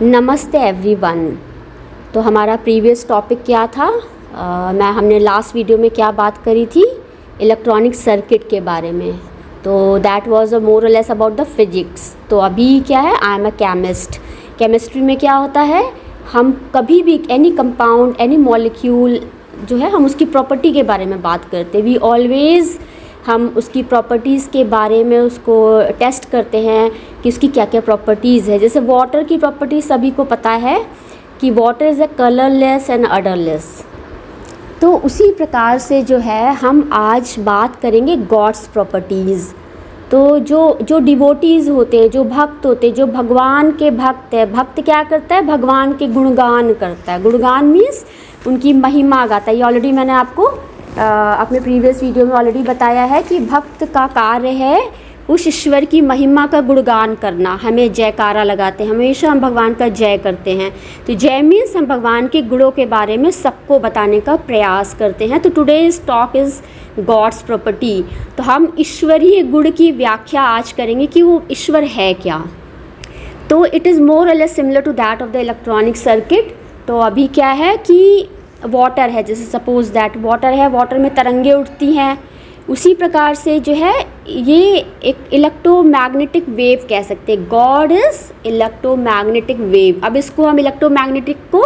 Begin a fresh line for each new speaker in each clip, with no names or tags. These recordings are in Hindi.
नमस्ते एवरीवन। तो हमारा प्रीवियस टॉपिक क्या था? हमने लास्ट वीडियो में क्या बात करी थी? इलेक्ट्रॉनिक सर्किट के बारे में। तो दैट वाज अ मोर और लेस अबाउट द फिजिक्स। तो अभी क्या है, I am a chemist. Chemistry में क्या होता है, हम कभी भी एनी कंपाउंड, एनी मॉलिक्यूल जो है, हम उसकी प्रॉपर्टी के बारे में बात करते हैं। वी ऑलवेज़ हम उसकी प्रॉपर्टीज़ के बारे में उसको टेस्ट करते हैं कि उसकी क्या क्या प्रॉपर्टीज़ है। जैसे वाटर की प्रॉपर्टी सभी को पता है कि water is a colourless and odourless. तो उसी प्रकार से जो है, हम आज बात करेंगे गॉड्स प्रॉपर्टीज़। तो जो डिवोटीज़ होते हैं, जो भक्त होते हैं, जो भगवान के भक्त है, भक्त क्या करता है? भगवान के गुणगान करता है। गुणगान मीन्स उनकी महिमा गाता है। ये ऑलरेडी मैंने आपको अपने प्रीवियस वीडियो में ऑलरेडी बताया है कि भक्त का कार्य है उस ईश्वर की महिमा का गुणगान करना। हमें जयकारा लगाते हैं, हमेशा हम भगवान का जय करते हैं। तो जय मीन्स हम भगवान के गुणों के बारे में सबको बताने का प्रयास करते हैं। तो today's talk is God's property. तो हम ईश्वरीय गुण की व्याख्या आज करेंगे कि वो ईश्वर है क्या। तो इट इज़ मोर और less similar to that of the electronic circuit. तो अभी क्या है कि वाटर है, जैसे सपोज दैट वाटर है, वाटर में तरंगे उठती हैं। उसी प्रकार से जो है, ये एक इलेक्ट्रोमैग्नेटिक वेव कह सकते हैं। God is electromagnetic wave. अब इसको हम इलेक्ट्रोमैग्नेटिक को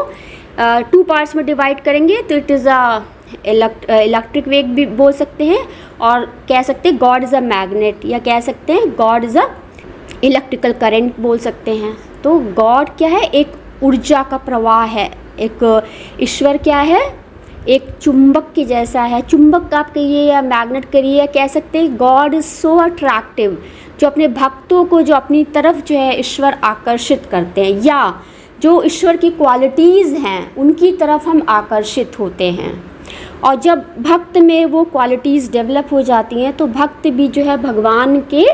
2 पार्ट्स में डिवाइड करेंगे। तो it is a electric wave भी बोल सकते हैं, और कह सकते हैं गॉड इज़ अ मैग्नेट, या कह सकते हैं God is a electrical current बोल सकते हैं। तो गॉड क्या है? एक ऊर्जा का प्रवाह है। एक ईश्वर क्या है? एक चुंबक के जैसा है। चुंबक आप कहिए या मैग्नेट करिए, या कह सकते हैं गॉड इज़ सो अट्रैक्टिव, जो अपने भक्तों को जो अपनी तरफ जो है ईश्वर आकर्षित करते हैं, या जो ईश्वर की क्वालिटीज़ हैं उनकी तरफ हम आकर्षित होते हैं। और जब भक्त में वो क्वालिटीज़ डेवलप हो जाती हैं, तो भक्त भी जो है भगवान के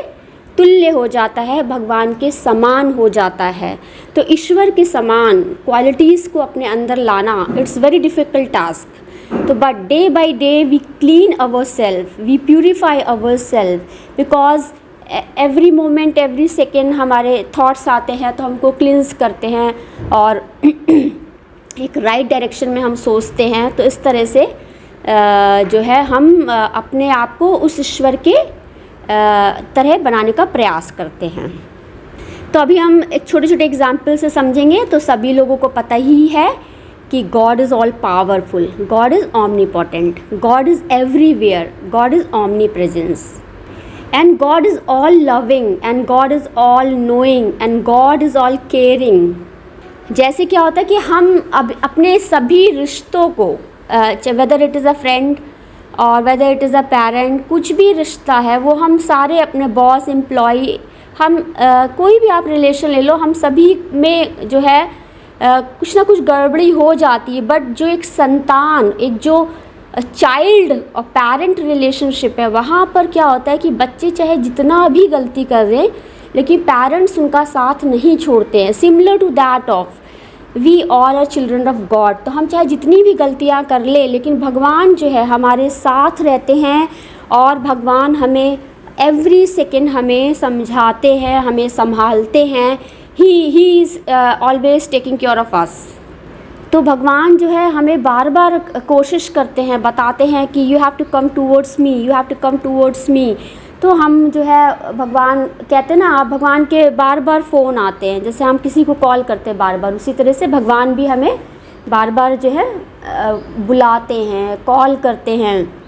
तुल्य हो जाता है, भगवान के समान हो जाता है। तो ईश्वर के समान क्वालिटीज़ को अपने अंदर लाना, इट्स वेरी डिफ़िकल्ट टास्क। तो but day by day we clean our self, we purify our self, because every moment, every second हमारे थॉट्स आते हैं, तो हमको क्लींस करते हैं और एक राइट डायरेक्शन में हम सोचते हैं। तो इस तरह से जो है, हम अपने आप को उस ईश्वर के तरह बनाने का प्रयास करते हैं। तो अभी हम एक छोटे छोटे एग्जाम्पल से समझेंगे। तो सभी लोगों को पता ही है कि God is all powerful, God is omnipotent, God is everywhere, God is omni presence, and God is all loving, and God is all knowing, and God is all caring. जैसे क्या होता है कि हम अब अपने सभी रिश्तों को, whether it is a friend और whether it is a parent, कुछ भी रिश्ता है वो हम सारे अपने बॉस, एम्प्लॉई, हम कोई भी आप रिलेशन ले लो, हम सभी में जो है कुछ ना कुछ गड़बड़ी हो जाती है। बट जो एक संतान, एक जो चाइल्ड और पेरेंट रिलेशनशिप है, वहाँ पर क्या होता है कि बच्चे चाहे जितना भी गलती कर रहे हैं, लेकिन पेरेंट्स उनका साथ नहीं छोड़ते हैं। Similar to that of we all are children of God. तो हम चाहे जितनी भी गलतियाँ कर ले, लेकिन भगवान जो है हमारे साथ रहते हैं, और भगवान हमें एवरी सेकेंड हमें समझाते हैं, हमें संभालते हैं। He is always taking care of us. तो भगवान जो है हमें बार बार कोशिश करते हैं, बताते हैं कि you have to come towards me, you have to come towards me. तो हम जो है, भगवान कहते हैं ना, आप भगवान के बार बार फ़ोन आते हैं, जैसे हम किसी को कॉल करते हैं बार बार, उसी तरह से भगवान भी हमें बार बार जो है बुलाते हैं, कॉल करते हैं।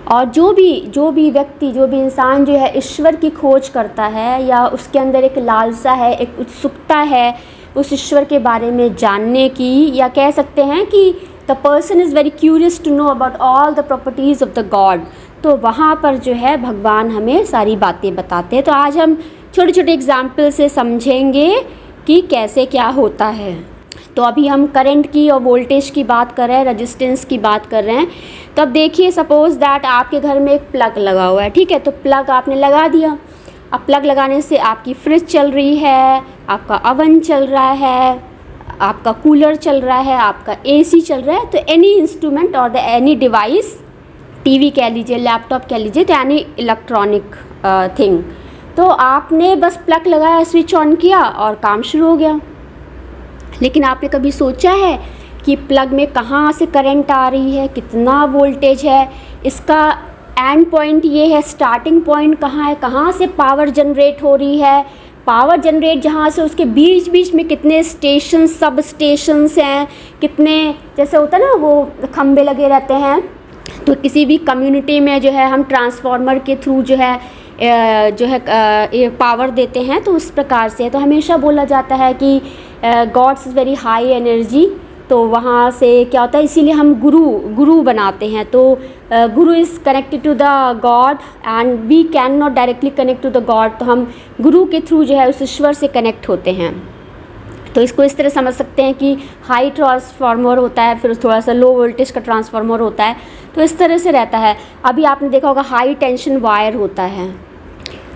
और जो भी व्यक्ति, जो भी इंसान जो है ईश्वर की खोज करता है, या उसके अंदर एक लालसा है, एक उत्सुकता है उस ईश्वर के बारे में जानने की, या कह सकते हैं कि the person is very curious to know about all the properties of the God, तो वहाँ पर जो है भगवान हमें सारी बातें बताते हैं। तो आज हम छोटे छोटे एग्जाम्पल से समझेंगे कि कैसे क्या होता है। तो अभी हम करंट की और वोल्टेज की बात कर रहे हैं, रेजिस्टेंस की बात कर रहे हैं। तो अब देखिए, सपोज़ दैट आपके घर में एक प्लग लगा हुआ है, ठीक है। तो प्लग आपने लगा दिया। अब प्लग लगाने से आपकी फ्रिज चल रही है, आपका ओवन चल रहा है, आपका कूलर चल रहा है, आपका एसी चल रहा है। तो एनी इंस्ट्रूमेंट और द एनी डिवाइस, टीवी कह लीजिए, लैपटॉप कह लीजिए, तो यानी इलेक्ट्रॉनिक थिंग। तो आपने बस प्लग लगाया, स्विच ऑन किया और काम शुरू हो गया। लेकिन आपने कभी सोचा है कि प्लग में कहाँ से करंट आ रही है, कितना वोल्टेज है, इसका एंड पॉइंट ये है, स्टार्टिंग पॉइंट कहाँ है, कहाँ से पावर जनरेट हो रही है, पावर जनरेट जहाँ से उसके बीच बीच में कितने स्टेशन सब स्टेशंस हैं, कितने, जैसे होता है ना वो खंबे लगे रहते हैं, तो किसी भी कम्युनिटी में जो है हम ट्रांसफार्मर के थ्रू जो है पावर देते हैं, तो उस प्रकार से। तो हमेशा बोला जाता है कि God's is very high energy, तो वहाँ से क्या होता है, इसीलिए हम गुरु बनाते हैं। तो guru is connected to the God and we can not directly connect to the God, तो हम गुरु के थ्रू जो है उस ईश्वर से कनेक्ट होते हैं। तो इसको इस तरह समझ सकते हैं कि हाई ट्रांसफार्मर होता है, फिर थोड़ा सा लो वोल्टेज का ट्रांसफार्मर होता है, तो इस तरह से रहता है। अभी आपने देखा होगा हाई टेंशन वायर होता है।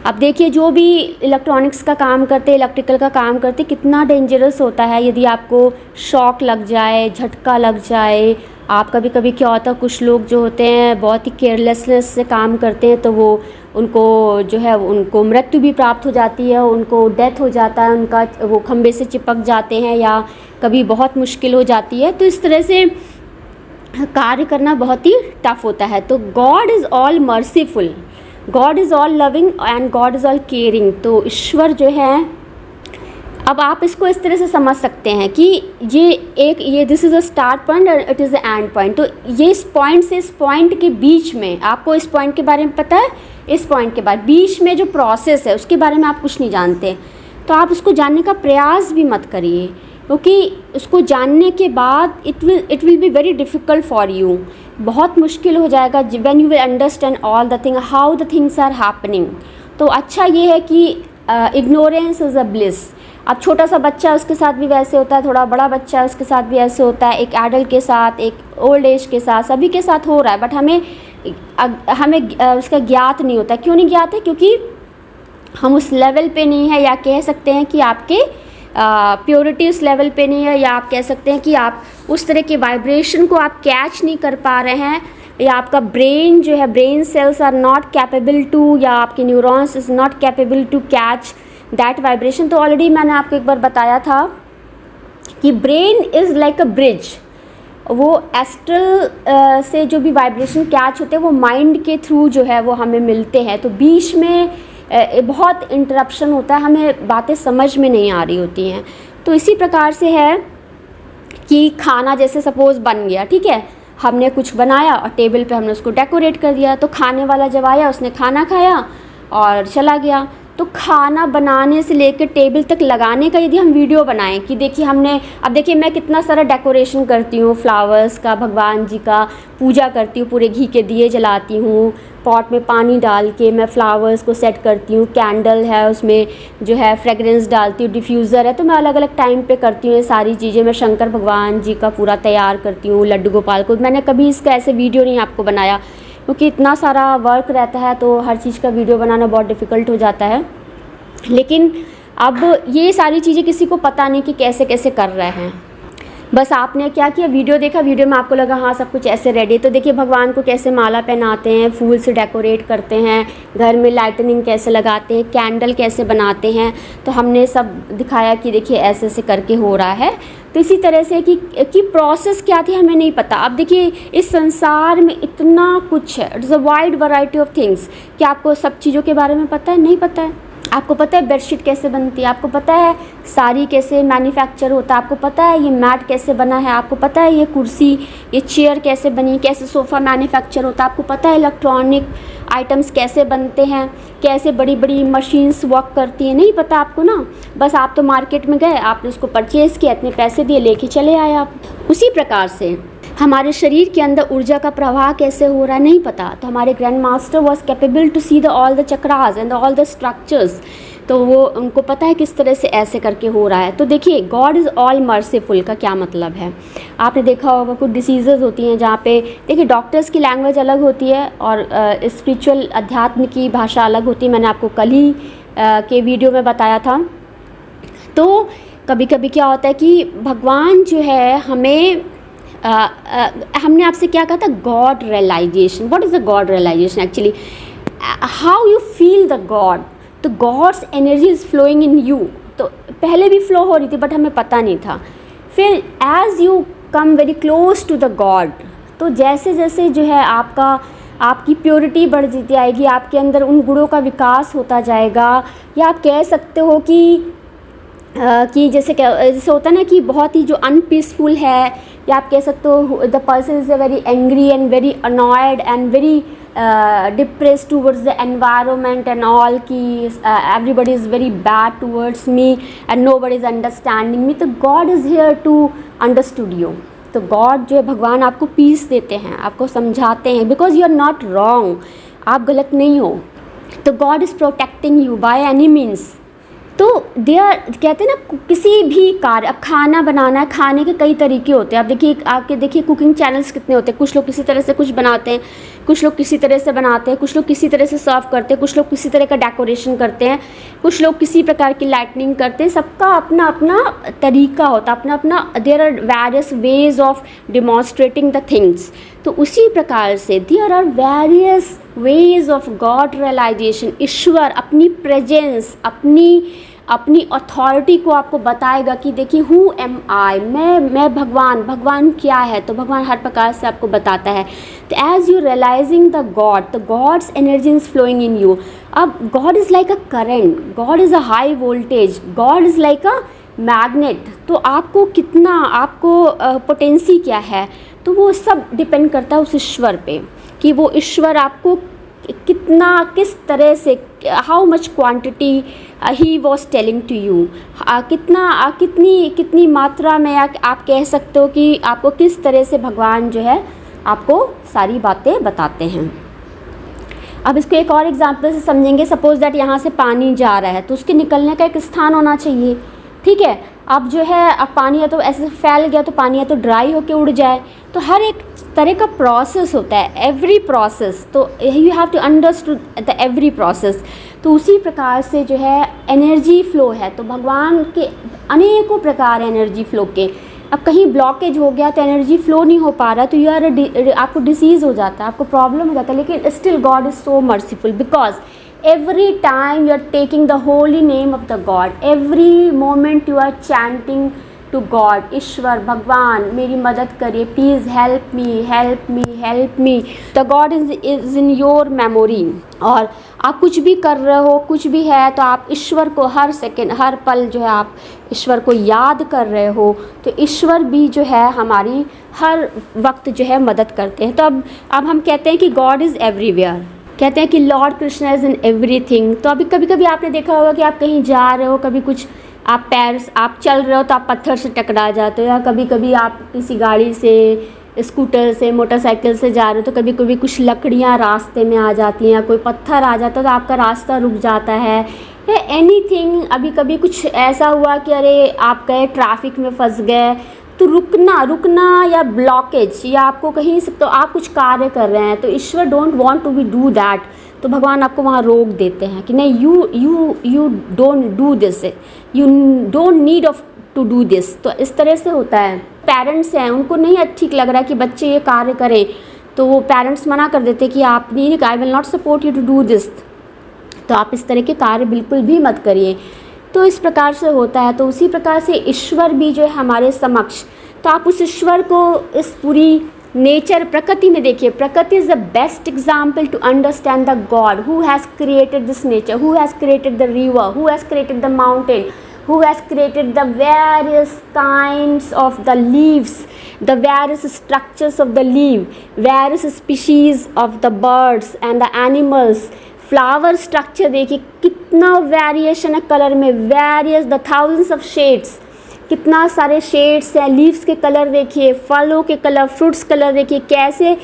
अब देखिए जो भी इलेक्ट्रॉनिक्स का काम करते, इलेक्ट्रिकल का काम करते, कितना डेंजरस होता है यदि आपको शॉक लग जाए, झटका लग जाए। आप कभी कभी क्या होता है, कुछ लोग जो होते हैं बहुत ही केयरलेसनेस से काम करते हैं, तो वो उनको जो है उनको मृत्यु भी प्राप्त हो जाती है, उनको डेथ हो जाता है, उनका वो खंबे से चिपक जाते हैं या कभी बहुत मुश्किल हो जाती है। तो इस तरह से कार्य करना बहुत ही टफ होता है। तो God is all merciful, God is all loving and God is all caring. तो ईश्वर जो है, अब आप इसको इस तरह से समझ सकते हैं कि ये this is a start point और it is a end point. तो ये इस पॉइंट से इस पॉइंट के बीच में, आपको इस पॉइंट के बारे में पता है, इस पॉइंट के बाद बीच में जो प्रोसेस है उसके बारे में आप कुछ नहीं जानते, तो आप उसको जानने का प्रयास भी मत करिए, क्योंकि उसको जानने के बाद it will be very difficult for you, बहुत मुश्किल हो जाएगा when you will understand all the thing how the things are happening. तो अच्छा ये है कि इग्नोरेंस इज़ अ ब्लिस। अब छोटा सा बच्चा उसके साथ भी वैसे होता है, थोड़ा बड़ा बच्चा उसके साथ भी ऐसे होता है, एक एडल्ट के साथ, एक ओल्ड एज के साथ, सभी के साथ हो रहा है, बट हमें उसका ज्ञात नहीं होता। क्यों नहीं ज्ञात है? क्योंकि हम उस लेवल पे नहीं है, या कह सकते हैं कि आपके प्योरिटी उस लेवल पे नहीं है, या आप कह सकते हैं कि आप उस तरह के वाइब्रेशन को आप कैच नहीं कर पा रहे हैं, या आपका ब्रेन जो है, brain cells are not capable to, या आपके neurons is not capable to catch that vibration. तो ऑलरेडी मैंने आपको एक बार बताया था कि brain is like a bridge. वो एस्ट्रल से जो भी वाइब्रेशन कैच होते हैं वो माइंड के थ्रू जो है वो हमें मिलते हैं, तो बीच में बहुत इंटरप्शन होता है, हमें बातें समझ में नहीं आ रही होती हैं। तो इसी प्रकार से है कि खाना जैसे सपोज़ बन गया, ठीक है, हमने कुछ बनाया और टेबल पे हमने उसको डेकोरेट कर दिया, तो खाने वाला जब आया उसने खाना खाया और चला गया। तो खाना बनाने से लेकर टेबल तक लगाने का यदि हम वीडियो बनाएं कि देखिए हमने, अब देखिए मैं कितना सारा डेकोरेशन करती हूँ, फ्लावर्स का, भगवान जी का पूजा करती हूँ, पूरे घी के दिए जलाती हूँ, पॉट में पानी डाल के मैं फ्लावर्स को सेट करती हूँ, कैंडल है उसमें जो है फ्रेगरेंस डालती हूँ, डिफ्यूज़र है, तो मैं अलग अलग टाइम पे करती हूँ ये सारी चीज़ें। मैं शंकर भगवान जी का पूरा तैयार करती हूँ, लड्डू गोपाल को। मैंने कभी इसका ऐसे वीडियो नहीं आपको बनाया, क्योंकि इतना सारा वर्क रहता है, तो हर चीज़ का वीडियो बनाना बहुत डिफ़िकल्ट हो जाता है। लेकिन अब ये सारी चीज़ें किसी को पता नहीं कि कैसे कैसे कर रहे हैं। बस आपने क्या किया, वीडियो देखा, वीडियो में आपको लगा हाँ सब कुछ ऐसे रेडी। तो देखिए भगवान को कैसे माला पहनाते हैं, फूल से डेकोरेट करते हैं, घर में लाइटनिंग कैसे लगाते हैं, कैंडल कैसे बनाते हैं, तो हमने सब दिखाया कि देखिए ऐसे ऐसे करके हो रहा है। तो इसी तरह से कि प्रोसेस क्या थी हमें नहीं पता। अब देखिए इस संसार में इतना कुछ है, it is a wide variety of things. क्या आपको सब चीज़ों के बारे में पता है? नहीं पता है। आपको पता है बेडशीट कैसे बनती है, आपको पता है साड़ी कैसे मैन्युफैक्चर होता है, आपको पता है ये मैट कैसे बना है, आपको पता है ये कुर्सी, ये चेयर कैसे बनी, कैसे सोफ़ा मैन्युफैक्चर होता है, आपको पता है इलेक्ट्रॉनिक आइटम्स कैसे बनते हैं, कैसे बड़ी बड़ी मशीन्स वर्क करती हैं, नहीं पता आपको ना। बस आप तो मार्केट में गए, आपने उसको परचेज़ किया, इतने पैसे दिए, लेके चले आए आप। उसी प्रकार से हमारे शरीर के अंदर ऊर्जा का प्रवाह कैसे हो रहा है नहीं पता। तो हमारे grand master was capable to see the all the chakras and all the structures, तो वो उनको पता है किस तरह से ऐसे करके हो रहा है। तो देखिए गॉड इज़ ऑल मर्सीफुल का क्या मतलब है, आपने देखा होगा कुछ डिसीज़ेज़ होती हैं जहाँ पे देखिए डॉक्टर्स की लैंग्वेज अलग होती है और स्पिरिचुअल अध्यात्म की भाषा अलग होती है। मैंने आपको कल ही के वीडियो में बताया था। तो कभी कभी क्या होता है कि भगवान जो है हमें हमने आपसे क्या कहा था, God realisation. What is the God realisation actually? How you feel the God, तो God's energy is flowing in you. तो पहले भी फ्लो हो रही थी बट हमें पता नहीं था, फिर as you come very close to the God, तो जैसे जैसे जो है आपकी प्योरिटी बढ़ जाती आएगी, आपके अंदर उन गुणों का विकास होता जाएगा। या आप कह सकते हो कि जैसे होता है ना कि बहुत ही जो अनपीसफुल है, या आप कह सकते हो the person is very angry and very annoyed and very depressed towards the environment and all, कि everybody is very bad towards me and nobody is understanding me, तो God is here to understood you. तो गॉड जो है भगवान आपको पीस देते हैं, आपको समझाते हैं, because you are not wrong, आप गलत नहीं हो। तो God is protecting you by any means. तो कहते हैं ना किसी भी कार्य, अब खाना बनाना है, खाने के कई तरीके होते हैं। आप देखिए कुकिंग चैनल्स कितने होते हैं, कुछ लोग किसी तरह से कुछ बनाते हैं, कुछ लोग किसी तरह से बनाते हैं, कुछ लोग किसी तरह से सर्व करते हैं, कुछ लोग किसी तरह का डेकोरेशन करते हैं, कुछ लोग किसी प्रकार की लाइटनिंग करते हैं। सबका अपना अपना तरीका होता है, अपना अपना, there are various ways of demonstrating the things. तो उसी प्रकार से there are various ways of God realisation. ईश्वर अपनी प्रेजेंस, अपनी अथॉरिटी को आपको बताएगा कि देखिए हु एम आई, मैं भगवान क्या है, तो भगवान हर प्रकार से आपको बताता है। तो as you realising the God, तो God's energy is flowing in you. अब God is like a current, God is a high voltage, God is like a magnet. तो आपको पोटेंसी क्या है, तो वो सब डिपेंड करता है उस ईश्वर पे, कि वो ईश्वर आपको किस तरह से, how much quantity he was telling to you, कितनी मात्रा में आप कह सकते हो कि आपको किस तरह से भगवान जो है आपको सारी बातें बताते हैं। अब इसको एक और एग्जांपल से समझेंगे। सपोज़ दैट यहाँ से पानी जा रहा है, तो उसके निकलने का एक स्थान होना चाहिए, ठीक है। अब जो है, अब पानी या तो ऐसे फैल गया, तो पानी या तो ड्राई होके उड़ जाए, तो हर एक तरह का प्रोसेस होता है, एवरी प्रोसेस। तो you have to understood the every process. तो उसी प्रकार से जो है एनर्जी फ्लो है, तो भगवान के अनेकों प्रकार हैं एनर्जी फ्लो के। अब कहीं ब्लॉकेज हो गया तो एनर्जी फ्लो नहीं हो पा रहा, तो आपको डिसीज़ हो जाता है, आपको प्रॉब्लम हो जाता है, लेकिन still God is so merciful, because every time you are taking the holy name of the God, every moment you are chanting to God, ईश्वर भगवान मेरी मदद करिए, please help me help me help me, the God is in your memory. और आप कुछ भी कर रहे हो, कुछ भी है, तो आप ईश्वर को हर सेकेंड हर पल जो है आप ईश्वर को याद कर रहे हो, तो ईश्वर भी जो है हमारी हर वक्त जो है मदद करते हैं। तो अब हम कहते हैं कि गॉड इज़ एवरीवेयर, कहते हैं कि Lord Krishna is in everything. तो अभी कभी आप आपने देखा होगा कि आप कहीं जा रहे हो, कभी कुछ आप चल रहे हो तो आप पत्थर से टकरा जाते हो, या कभी आप किसी गाड़ी से, स्कूटर से, मोटरसाइकिल से जा रहे हो, तो कभी कुछ लकड़ियाँ रास्ते में आ जाती हैं, या कोई पत्थर आ जाता है तो आपका रास्ता रुक जाता है, या एनीथिंग। कभी कुछ ऐसा हुआ कि अरे आप गए ट्रैफिक में फंस गए, तो रुकना या ब्लॉकेज, या आपको कहीं से, तो आप कुछ कार्य कर रहे हैं, तो ईश्वर don't want to be do that, तो भगवान आपको वहाँ रोक देते हैं कि नहीं, you don't do this, you don't need of to do this. तो इस तरह से होता है। पेरेंट्स हैं, उनको नहीं ठीक लग रहा है कि बच्चे ये कार्य करें, तो वो पेरेंट्स मना कर देते कि आप नहीं, I will not support you to do this, तो आप इस तरह के कार्य बिल्कुल भी मत करिए। तो इस प्रकार से होता है। तो उसी प्रकार से ईश्वर भी जो है हमारे समक्ष, तो आप उस ईश्वर को इस पूरी नेचर, प्रकृति में देखिए। प्रकृति is the best example to understand the God who has created this nature, who has created the river, who has created the mountain, who has created the various kinds of the leaves, the various structures of the leaf, various species of the birds and the animals, flower structure देखिए कितना वेरिएशन है कलर में, various the thousands of shades, कितना सारे शेड्स हैं। लीव्स के कलर देखिए, फलों के कलर, फ्रूट्स कलर देखिए, कैसे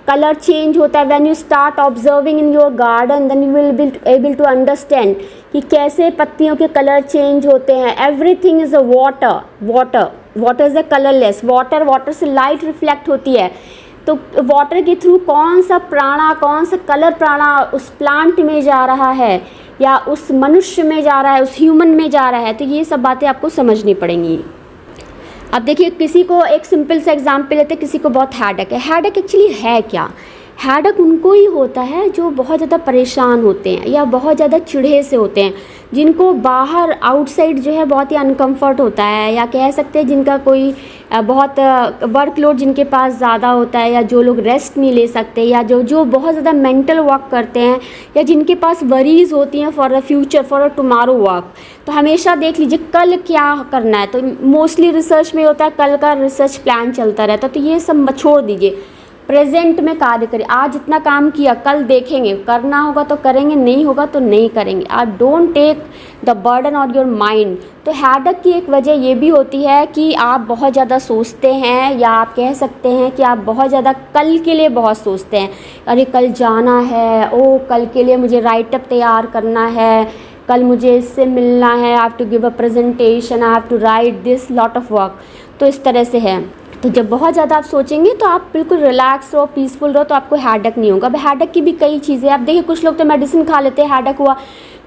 कलर चेंज होता है। When you start observing in your garden, then you will be able to understand कि कैसे पत्तियों के कलर चेंज होते हैं। Everything is a water is a colourless, water से लाइट रिफ्लेक्ट होती है, तो वाटर के थ्रू कौन सा कलर प्राणा उस प्लांट में जा रहा है, या उस मनुष्य में जा रहा है, उस ह्यूमन में जा रहा है, तो ये सब बातें आपको समझनी पड़ेंगी। अब देखिए, किसी को एक सिंपल सा एग्जांपल लेते हैं, किसी को बहुत हेडेक है। हेडेक एक्चुअली है क्या? हेडेक उनको ही होता है जो बहुत ज़्यादा परेशान होते हैं या बहुत ज़्यादा चिढ़े से होते हैं, जिनको बाहर आउटसाइड जो है बहुत ही अनकंफर्ट होता है, या कह सकते हैं जिनका कोई बहुत वर्कलोड जिनके पास ज़्यादा होता है, या जो लोग रेस्ट नहीं ले सकते, या जो बहुत ज़्यादा मेंटल वर्क करते हैं, या जिनके पास वरीज़ होती हैं for the future, for a tomorrow work. तो हमेशा देख लीजिए कल क्या करना है, तो मोस्टली रिसर्च में होता है कल का रिसर्च प्लान चलता रहता है। तो ये सब छोड़ दीजिए, प्रेजेंट में कार्य करें। आज इतना काम किया, कल देखेंगे, करना होगा तो करेंगे, नहीं होगा तो नहीं करेंगे। Don't take the burden on your mind. तो हेडेक की एक वजह ये भी होती है कि आप बहुत ज़्यादा सोचते हैं, या आप कह सकते हैं कि आप बहुत ज़्यादा कल के लिए बहुत सोचते हैं। अरे कल जाना है, ओ कल के लिए मुझे राइटअप तैयार करना है, कल मुझे इससे मिलना है, I have to give a presentation, I have to write this lot of work. तो इस तरह से है। तो जब बहुत ज़्यादा आप सोचेंगे तो आप बिल्कुल रिलैक्स रहो, पीसफुल रहो, तो आपको हेडेक नहीं होगा। अब हेडेक की भी कई चीज़ें, आप देखिए कुछ लोग तो मेडिसिन खा लेते हैं, हेडेक हुआ,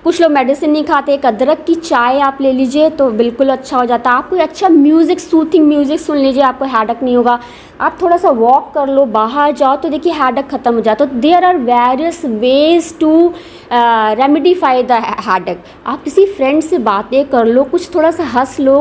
कुछ लोग मेडिसिन नहीं खाते। एक अदरक की चाय आप ले लीजिए तो बिल्कुल अच्छा हो जाता है। आप कोई अच्छा म्यूज़िक, सूथिंग म्यूज़िक सुन लीजिए, आपको हेडेक नहीं होगा। आप थोड़ा सा वॉक कर लो, बाहर जाओ, तो देखिए हेडेक ख़त्म हो जाता है। तो there are various ways to remedify the headache. आप किसी फ्रेंड से बातें कर लो, कुछ थोड़ा सा हंस लो,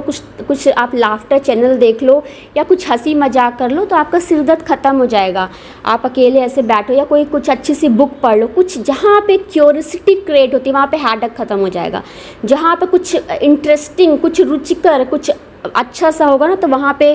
कुछ आप लाफ्टर चैनल देख लो, या कुछ हंसी मजाक कर लो, तो आपका सिर दर्द ख़त्म हो जाएगा। आप अकेले ऐसे बैठो, या कोई कुछ अच्छी सी बुक पढ़ लो, कुछ जहाँ पे क्यूरियोसिटी क्रिएट होती है वहाँ पे हेडेक ख़त्म हो जाएगा। जहाँ पे कुछ इंटरेस्टिंग, कुछ रुचिकर, कुछ अच्छा सा होगा ना, तो वहाँ पे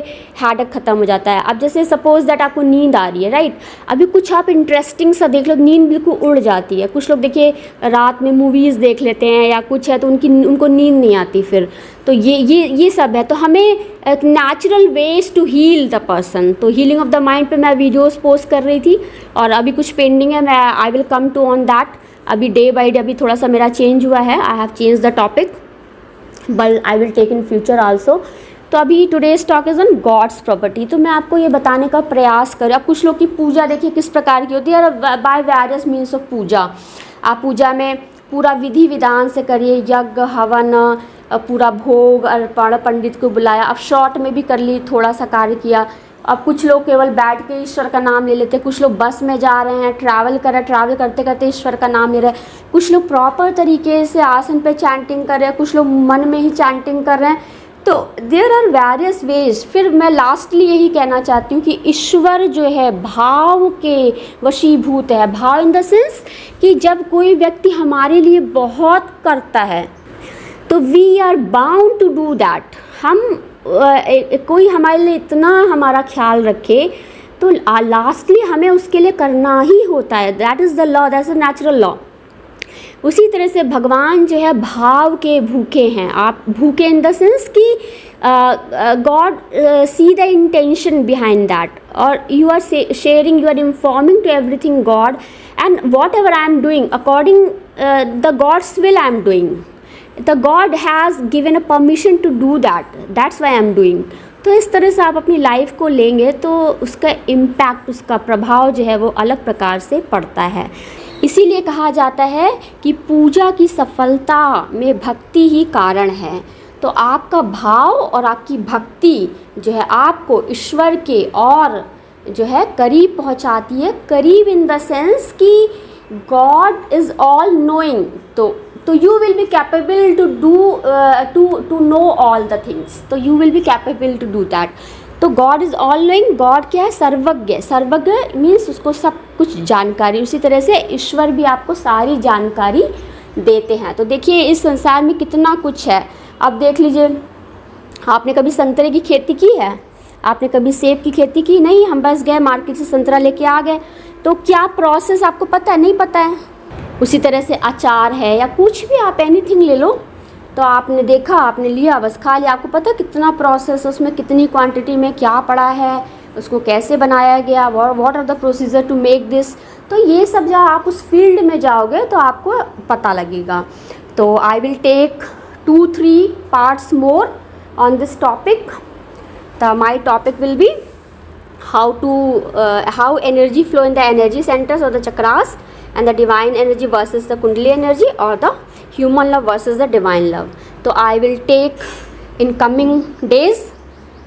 हेडेक ख़त्म हो जाता है। अब जैसे सपोज़ दैट आपको नींद आ रही है, राइट, अभी कुछ आप इंटरेस्टिंग सा देख लो, नींद बिल्कुल उड़ जाती है। कुछ लोग देखिए रात में मूवीज़ देख लेते हैं या कुछ है, तो उनको नींद नहीं आती फिर। तो ये सब है। तो हमें natural ways to heal the person. तो हीलिंग ऑफ द माइंड पे मैं वीडियोस पोस्ट कर रही थी, और अभी कुछ पेंडिंग है, मैं I will come to on that. अभी डे बाई डे अभी थोड़ा सा मेरा चेंज हुआ है, I have change the topic, but I will take in future also. तो अभी today's talk is on God's property. तो मैं आपको ये बताने का प्रयास करूँ। अब कुछ लोग की पूजा देखिए किस प्रकार की होती है, बाय वेरियस मीन्स ऑफ पूजा। आप पूजा में पूरा विधि विधान से करिए, यज्ञ हवन, पूरा भोग अर्पण, पंडित को बुलाया। अब शॉर्ट में भी कर ली, थोड़ा सा कार्य किया। अब कुछ लोग केवल बैठ के ईश्वर का नाम ले लेते हैं, कुछ लोग बस में जा रहे हैं, ट्रैवल कर रहे हैं, ट्रैवल करते करते ईश्वर का नाम ले रहे हैं, कुछ लोग प्रॉपर तरीके से आसन पे चैंटिंग कर रहे हैं, कुछ लोग मन में ही चैंटिंग कर रहे हैं। तो देयर आर वेरियस वेज। फिर मैं लास्टली यही कहना चाहती हूँ कि ईश्वर जो है भाव के वशीभूत है। भाव इन द सेंस कि जब कोई व्यक्ति हमारे लिए बहुत करता है तो we are bound to do that. हम कोई हमारे लिए इतना हमारा ख्याल रखे तो लास्टली हमें उसके लिए करना ही होता है। That is the law, that is the natural law. उसी तरह से भगवान जो है भाव के भूखे हैं। आप भूखे इन द सेंस कि God see the intention behind that, और you are sharing, you are informing to everything God, and whatever I am doing according the God's will I am doing. The God has given a permission to do that, that's why I am doing. तो इस तरह से आप अपनी लाइफ को लेंगे तो उसका इम्पैक्ट, उसका प्रभाव जो है वो अलग प्रकार से पड़ता है। इसीलिए कहा जाता है कि पूजा की सफलता में भक्ति ही कारण है। तो आपका भाव और आपकी भक्ति जो है आपको ईश्वर के और जो है करीब पहुंचाती है। करीब इन द सेंस कि गॉड इज़ ऑल नोइंग। तो you will be capable to do to know all the things. तो you will be capable to do that. तो God is all knowing. God क्या है? सर्वज्ञ। सर्वज्ञ मीन्स उसको सब कुछ जानकारी। उसी तरह से ईश्वर भी आपको सारी जानकारी देते हैं। तो देखिए इस संसार में कितना कुछ है। अब देख लीजिए, आपने कभी संतरे की खेती की है? आपने कभी सेब की खेती की? नहीं, हम बस गए मार्केट से संतरा लेके आ गए। तो क्या प्रोसेस आपको पता है? नहीं पता है। उसी तरह से अचार है या कुछ भी, आप एनीथिंग ले लो, तो आपने देखा, आपने लिया, बस खा लिया। आपको पता कितना प्रोसेस, उसमें कितनी क्वांटिटी में क्या पड़ा है, उसको कैसे बनाया गया, what are the procedure to make this. तो ये सब जब आप उस फील्ड में जाओगे तो आपको पता लगेगा। तो I will take 2-3 parts more on this topic. My topic will be how energy flow in the energy centers or the chakras, and the divine energy versus the kundali energy, or the human love versus the divine love. So I will take in coming days,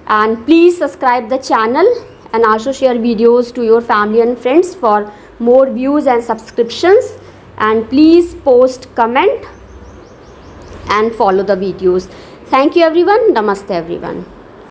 and please subscribe the channel and also share videos to your family and friends for more views and subscriptions, and please post, comment and follow the videos. Thank you everyone. Namaste everyone.